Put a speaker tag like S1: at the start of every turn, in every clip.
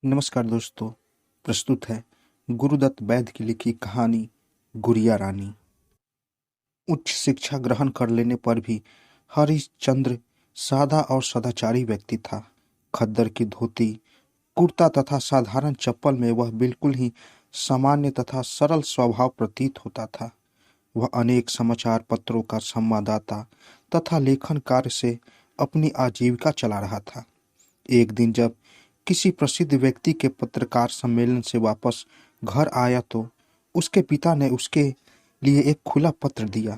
S1: नमस्कार दोस्तों। प्रस्तुत है गुरुदत्त वैद्य की लिखी कहानी गुड़िया रानी। उच्च शिक्षा ग्रहण कर लेने पर भी हरिश्चंद्र सादा और सदाचारी व्यक्ति था। खद्दर की धोती, कुर्ता तथा साधारण चप्पल में वह बिल्कुल ही सामान्य तथा सरल स्वभाव प्रतीत होता था। वह अनेक समाचार पत्रों का संवाददाता तथा लेखन कार्य से अपनी आजीविका चला रहा था। एक दिन जब किसी प्रसिद्ध व्यक्ति के पत्रकार सम्मेलन से वापस घर आया तो उसके पिता ने उसके लिए एक खुला पत्र दिया,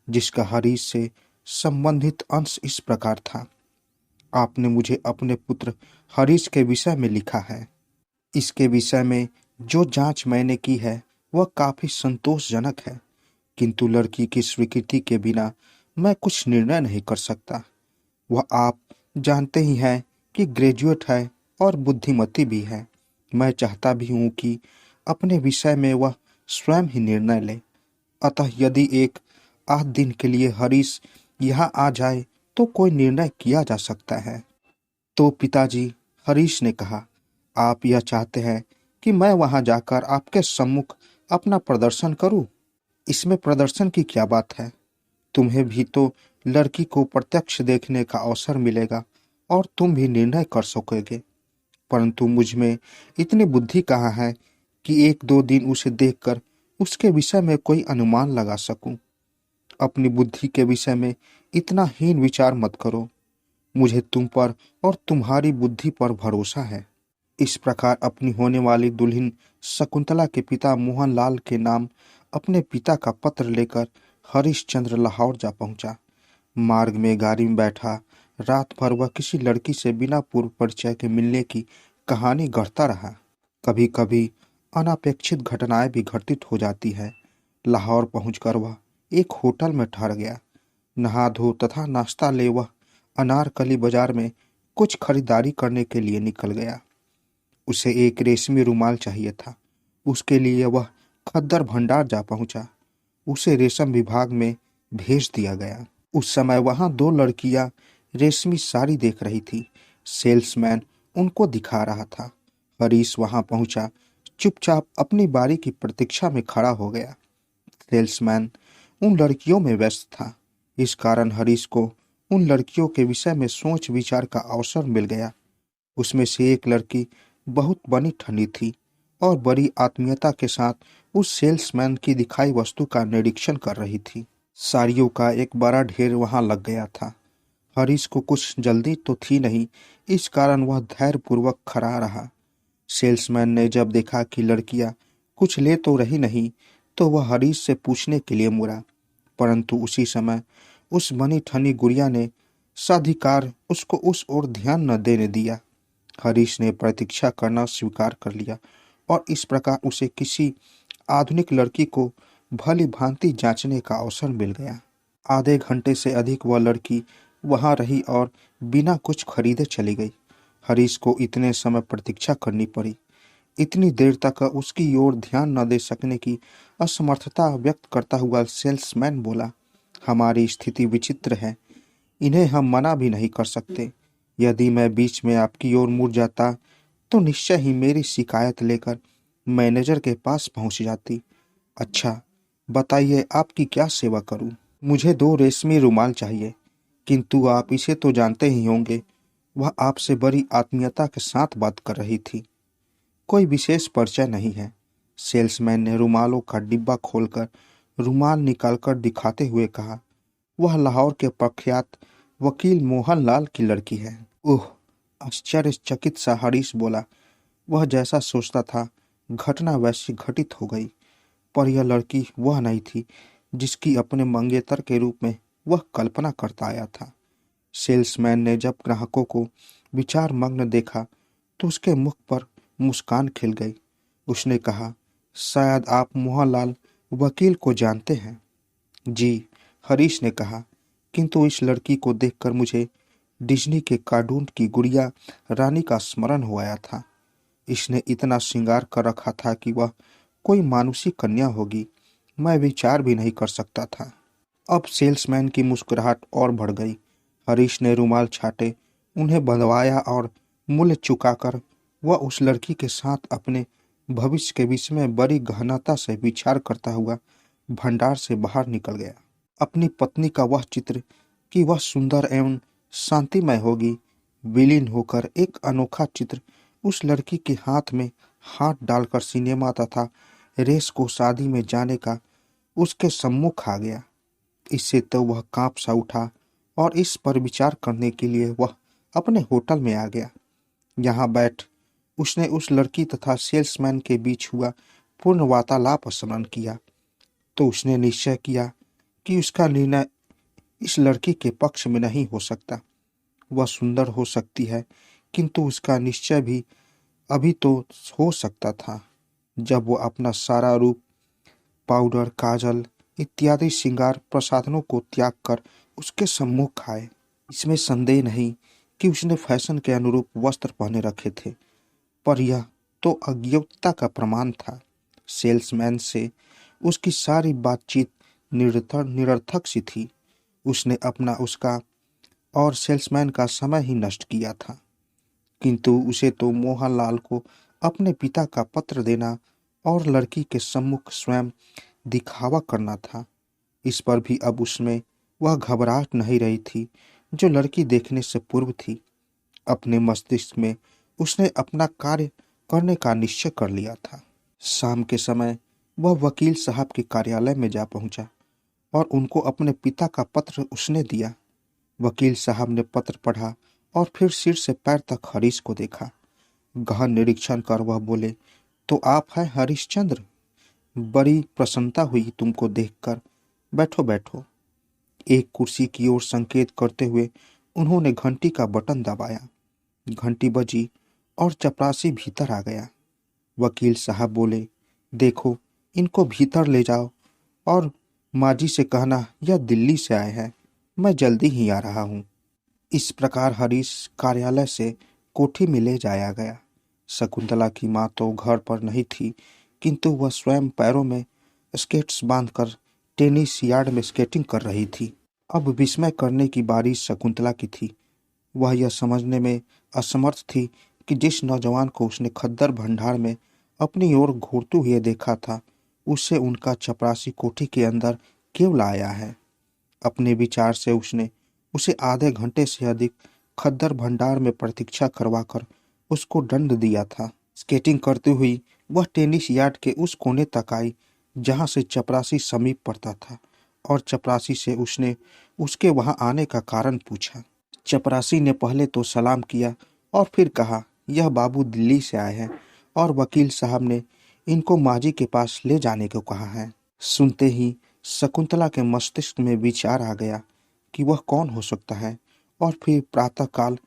S1: जिसका हरीश से संबंधित अंश इस प्रकार था। आपने मुझे अपने पुत्र हरीश के विषय में लिखा है। इसके विषय में जो जांच मैंने की है वह काफी संतोषजनक है, किंतु लड़की की स्वीकृति के बिना मैं कुछ निर्णय नहीं कर सकता। वह आप जानते ही हैं कि ग्रेजुएट है और बुद्धिमती भी है। मैं चाहता भी हूँ कि अपने विषय में वह स्वयं ही निर्णय ले। अतः यदि एक आध दिन के लिए हरीश यहाँ आ जाए तो कोई निर्णय किया जा सकता है। तो पिताजी, हरीश ने कहा, आप यह चाहते हैं कि मैं वहां जाकर आपके सम्मुख अपना प्रदर्शन करूं? इसमें प्रदर्शन की क्या बात है? तुम्हें भी तो लड़की को प्रत्यक्ष देखने का अवसर मिलेगा और तुम भी निर्णय कर सकोगे। परंतु मुझ में इतनी बुद्धि कहाँ है कि एक दो दिन उसे देखकर उसके विषय में कोई अनुमान लगा सकूं। अपनी बुद्धि के विषय में इतना हीन विचार मत करो। मुझे तुम पर और तुम्हारी बुद्धि पर भरोसा है। इस प्रकार अपनी होने वाली दुल्हन शकुंतला के पिता मोहनलाल के नाम अपने पिता का पत्र लेकर हरिश्चंद्र लाहौर जा पहुंचा। मार्ग में गाड़ी में बैठा रात भर वह किसी लड़की से बिना पूर्व परिचय के मिलने की कहानी गढ़ता रहा। कभी कभी अनापेक्षित घटनाएं भी घटित हो जाती है। लाहौर पहुंचकर वह एक होटल में ठहर गया। नहा धो तथा नाश्ता ले वह अनारकली बाजार में कुछ खरीदारी करने के लिए निकल गया। उसे एक रेशमी रुमाल चाहिए था। उसके लिए वह खद्दर भंडार जा पहुंचा। उसे रेशम विभाग में भेज दिया गया। उस समय वहां दो लड़कियां रेशमी साड़ी देख रही थी। सेल्समैन उनको दिखा रहा था। हरीश वहां पहुंचा, चुपचाप अपनी बारी की प्रतीक्षा में खड़ा हो गया। सेल्समैन उन लड़कियों में व्यस्त था। इस कारण हरीश को उन लड़कियों के विषय में सोच विचार का अवसर मिल गया। उसमें से एक लड़की बहुत बनी ठनी थी और बड़ी आत्मीयता के साथ उस सेल्समैन की दिखाई वस्तु का निरीक्षण कर रही थी। साड़ियों का एक बड़ा ढेर वहां लग गया था। हरीश को कुछ जल्दी तो थी नहीं, इस कारण वह धैर्यपूर्वक खड़ा रहा। सेल्समैन ने जब देखा कि लड़कियां कुछ ले तो रही नहीं, तो वह हरीश से पूछने के लिए मुड़ा, परंतु उसी समय उस बनी ठनी गुड़िया ने साधिकार उसको उस ओर ध्यान न देने दिया। हरीश ने प्रतीक्षा करना स्वीकार कर लिया और इस प्रकार उसे किसी आधुनिक लड़की को भली भांति जांचने का अवसर मिल गया। आधे घंटे से अधिक वह लड़की वहां रही और बिना कुछ खरीदे चली गई। हरीश को इतने समय प्रतीक्षा करनी पड़ी। इतनी देर तक उसकी ओर ध्यान न दे सकने की असमर्थता व्यक्त करता हुआ सेल्समैन बोला, हमारी स्थिति विचित्र है। इन्हें हम मना भी नहीं कर सकते। यदि मैं बीच में आपकी ओर मुड़ जाता तो निश्चय ही मेरी शिकायत लेकर मैनेजर के पास पहुंच जाती। अच्छा, बताइए आपकी क्या सेवा करूं? मुझे दो रेशमी रुमाल चाहिए, किंतु आप इसे तो जानते ही होंगे। वह आपसे बड़ी आत्मीयता के साथ बात कर रही थी। कोई विशेष परिचय नहीं है। सेल्समैन ने रुमालों का डिब्बा खोलकर रुमाल निकालकर दिखाते हुए कहा, वह लाहौर के प्रख्यात वकील मोहनलाल की लड़की है। ओह! आश्चर्यचकित सा हरीश बोला। वह जैसा सोचता था घटना वैसी घटित हो गई, पर यह लड़की वह नहीं थी जिसकी अपने मंगेतर के रूप में वह कल्पना करता आया था। सेल्समैन ने जब ग्राहकों को विचार मग्न देखा तो उसके मुख पर मुस्कान खिल गई। उसने कहा, शायद आप मोहनलाल वकील को जानते हैं? जी, हरीश ने कहा, किंतु इस लड़की को देखकर मुझे डिज्नी के कार्टून की गुड़िया रानी का स्मरण हो आया था। इसने इतना श्रृंगार कर रखा था कि वह कोई मानुषी कन्या होगी। मैं विचार भी नहीं कर सकता था। अब सेल्समैन की मुस्कुराहट और बढ़ गई। हरीश ने रुमाल छाटे, उन्हें बंधवाया और मूल्य चुकाकर वह उस लड़की के साथ अपने भविष्य के विषय में बड़ी गहनता से विचार करता हुआ भंडार से बाहर निकल गया। अपनी पत्नी का वह चित्र कि वह सुंदर एवं शांतिमय होगी विलीन होकर एक अनोखा चित्र उस लड़की के हाथ में हाथ डालकर सिनेमा तथा रेस को शादी में जाने का उसके सम्मुख आ गया। इससे तो वह कांप सा उठा और इस पर विचार करने के लिए वह अपने होटल में आ गया। यहाँ बैठ उसने उस लड़की तथा सेल्समैन के बीच हुआ पूर्ण वार्तालाप स्मरण किया तो उसने निश्चय किया कि उसका निर्णय इस लड़की के पक्ष में नहीं हो सकता। वह सुंदर हो सकती है किंतु उसका निश्चय भी अभी तो हो सकता था जब वो अपना सारा रूप, पाउडर, काजल इत्यादि श्रृंगार प्रसाधनों को त्याग कर उसके सम्मुख आए। इसमें संदेह नहीं कि उसने फैशन के अनुरूप वस्त्र पहने रखे थे, पर यह तो अज्ञता का प्रमाण था। सेल्समैन से उसकी सारी बातचीत निरर्थक सी थी। उसने अपना, उसका और सेल्समैन का समय ही नष्ट किया था, किंतु उसे तो मोहनलाल को अपने पिता का पत्र देना और लड़की के सम्मुख स्वयं दिखावा करना था। इस पर भी अब उसमें वह घबराहट नहीं रही थी जो लड़की देखने से पूर्व थी। अपने मस्तिष्क में उसने अपना कार्य करने का निश्चय कर लिया था। शाम के समय वह वकील साहब के कार्यालय में जा पहुंचा और उनको अपने पिता का पत्र उसने दिया। वकील साहब ने पत्र पढ़ा और फिर सिर से पैर तक हरीश को देखा। गहन निरीक्षण कर वह बोले, तो आप हैं हरीशचंद्र? बड़ी प्रसन्नता हुई तुमको देखकर। बैठो बैठो। एक कुर्सी की ओर संकेत करते हुए उन्होंने घंटी का बटन दबाया। घंटी बजी और चपरासी भीतर आ गया। वकील साहब बोले, देखो इनको भीतर ले जाओ और माजी से कहना यह दिल्ली से आए हैं, मैं जल्दी ही आ रहा हूँ। इस प्रकार हरीश कार्यालय से कोठी में ले जाया गया। शकुंतला की माँ तो घर पर नहीं थी, किंतु वह स्वयं पैरों में स्केट्स बांधकर टेनिस यार्ड में स्केटिंग कर रही थी। अब विस्मय करने की बारी शकुंतला की थी। वह यह समझने में असमर्थ थी कि जिस नौजवान को उसने खद्दर भंडार में अपनी ओर घूरते हुए देखा था, उससे उनका चपरासी कोठी के अंदर क्यों लाया है। अपने विचार से उसने उसे आधे घंटे से अधिक खद्दर भंडार में प्रतीक्षा करवाकर उसको दंड दिया था। स्केटिंग करती हुई वह टेनिस यार्ड के उस कोने तक आई जहां से चपरासी समीप पड़ता था और चपरासी से उसने उसके वहां आने का कारण पूछा। चपरासी ने पहले तो सलाम किया और फिर कहा, यह बाबू दिल्ली से आए हैं और वकील साहब ने इनको माजी के पास ले जाने को कहा है। सुनते ही शकुंतला के मस्तिष्क में विचार आ गया कि वह कौन हो सकता है और फिर प्रातःकाल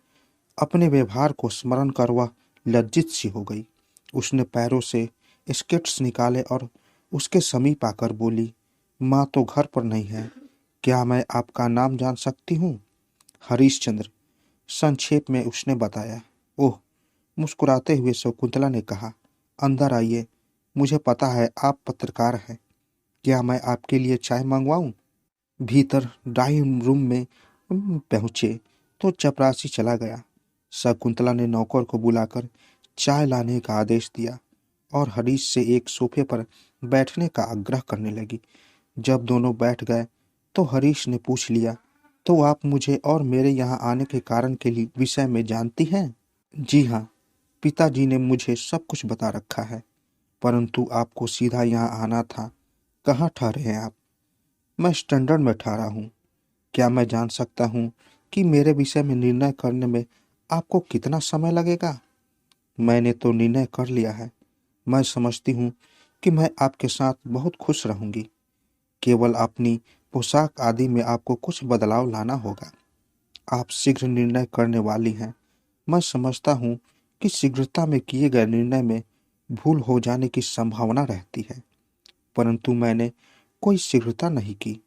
S1: अपने व्यवहार को स्मरण कर वह लज्जित सी हो गई। उसने पैरों से स्केट्स निकाले और उसके समीप आकर बोली, माँ तो घर पर नहीं है, क्या मैं आपका नाम जान सकती हूँ? हरीशचंद्र, संक्षेप में उसने बताया। ओह, मुस्कुराते हुए शकुंतला ने कहा, अंदर आइए, मुझे पता है आप पत्रकार हैं, क्या मैं आपके लिए चाय मंगवाऊं? भीतर ड्राइंग रूम में पहुंचे तो चपरासी चला गया। शकुंतला ने नौकर को बुलाकर चाय लाने का आदेश दिया और हरीश से एक सोफे पर बैठने का आग्रह करने लगी। जब दोनों बैठ गए तो हरीश ने पूछ लिया, तो आप मुझे और मेरे यहाँ आने के कारण के लिए विषय में जानती हैं? जी हाँ, पिताजी ने मुझे सब कुछ बता रखा है, परंतु आपको सीधा यहाँ आना था। कहाँ ठहरे हैं आप? मैं स्टैंडर्ड में ठहरा हूँ। क्या मैं जान सकता हूँ कि मेरे विषय में निर्णय करने में आपको कितना समय लगेगा? मैंने तो निर्णय कर लिया है। मैं समझती हूँ कि मैं आपके साथ बहुत खुश रहूंगी। केवल अपनी पोशाक आदि में आपको कुछ बदलाव लाना होगा। आप शीघ्र निर्णय करने वाली हैं। मैं समझता हूँ कि शीघ्रता में किए गए निर्णय में भूल हो जाने की संभावना रहती है, परंतु मैंने कोई शीघ्रता नहीं की।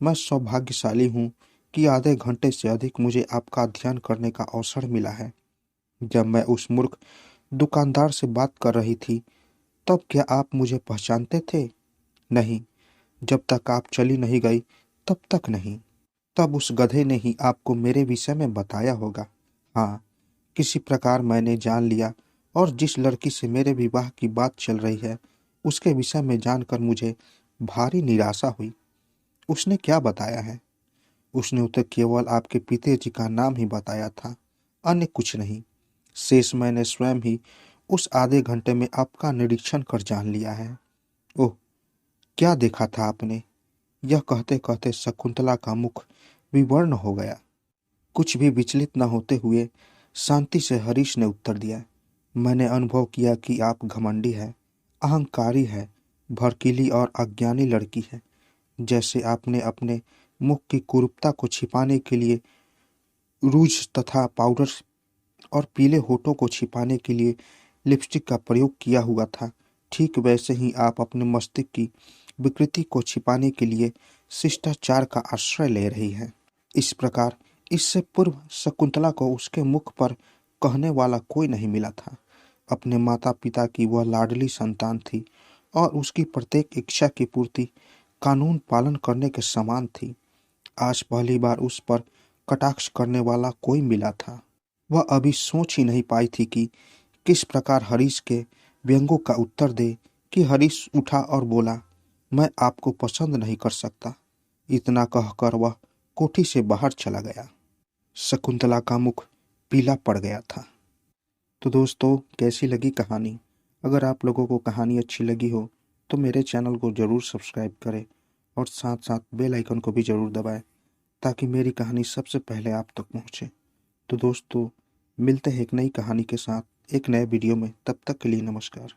S1: मैं सौभाग्यशाली हूँ कि आधे घंटे से अधिक मुझे आपका अध्ययन करने का अवसर मिला है। जब मैं उस मूर्ख दुकानदार से बात कर रही थी, तब क्या आप मुझे पहचानते थे? नहीं, जब तक आप चली नहीं गई तब तक नहीं। तब उस गधे ने ही आपको मेरे विषय में बताया होगा। हाँ, किसी प्रकार मैंने जान लिया और जिस लड़की से मेरे विवाह की बात चल रही है उसके विषय में जानकर मुझे भारी निराशा हुई। उसने क्या बताया है? उसने तो केवल आपके पिताजी का नाम ही बताया था, अन्य कुछ नहीं। शेष मैंने स्वयं ही उस आधे घंटे में आपका निरीक्षण कर जान लिया है। ओह, क्या देखा था आपने? यह कहते कहते शकुंतला का मुख विवर्ण हो गया। कुछ भी विचलित न होते हुए शांति से हरीश ने उत्तर दिया, मैंने अनुभव किया कि आप घमंडी है, अहंकारी है, भड़कीली और अज्ञानी लड़की है। जैसे आपने अपने मुख की कुरूपता को छिपाने के लिए रूज तथा पाउडर और पीले होठों को छिपाने के लिए लिपस्टिक का प्रयोग किया हुआ था, ठीक वैसे ही आप अपने मस्तिष्क की विकृति को छिपाने के लिए शिष्टाचार का आश्रय ले रही हैं। इस प्रकार इससे पूर्व शकुंतला को उसके मुख पर कहने वाला कोई नहीं मिला था। अपने माता पिता की वह लाडली संतान थी और उसकी प्रत्येक इच्छा की पूर्ति कानून पालन करने के समान थी। आज पहली बार उस पर कटाक्ष करने वाला कोई मिला था। वह अभी सोच ही नहीं पाई थी कि किस प्रकार हरीश के व्यंगों का उत्तर दे कि हरीश उठा और बोला, मैं आपको पसंद नहीं कर सकता। इतना कहकर वह कोठी से बाहर चला गया। शकुंतला का मुख पीला पड़ गया था। तो दोस्तों, कैसी लगी कहानी? अगर आप लोगों को कहानी अच्छी लगी हो तो मेरे चैनल को ज़रूर सब्सक्राइब करें और साथ साथ बेल आइकन को भी ज़रूर दबाएं ताकि मेरी कहानी सबसे पहले आप तक पहुंचे। तो दोस्तों, मिलते हैं एक नई कहानी के साथ एक नए वीडियो में। तब तक के लिए नमस्कार।